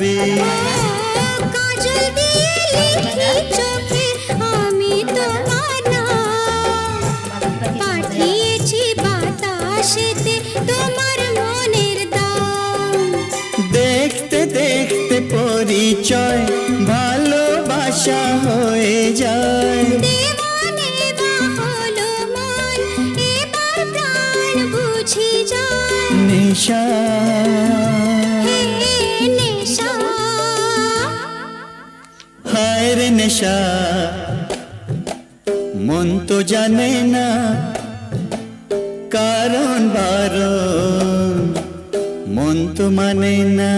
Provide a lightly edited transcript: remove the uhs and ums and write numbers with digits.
যাবে। কাজল দিয়ে লিখি চোখে আমি তোমার নাম, পাঠিয়েছি বাতাসেতে তোমার মনের দাম। দেখতে দেখতে পরিচয় ভালোবাসা হয়ে যায়। দেওয়ানে বা হলো মন, এবার প্রাণ বুঝি যায়। নেশা হে নেশা, হায় রে নেশা, মন তো জানে না কারণ বারণ, মন তো মানে না।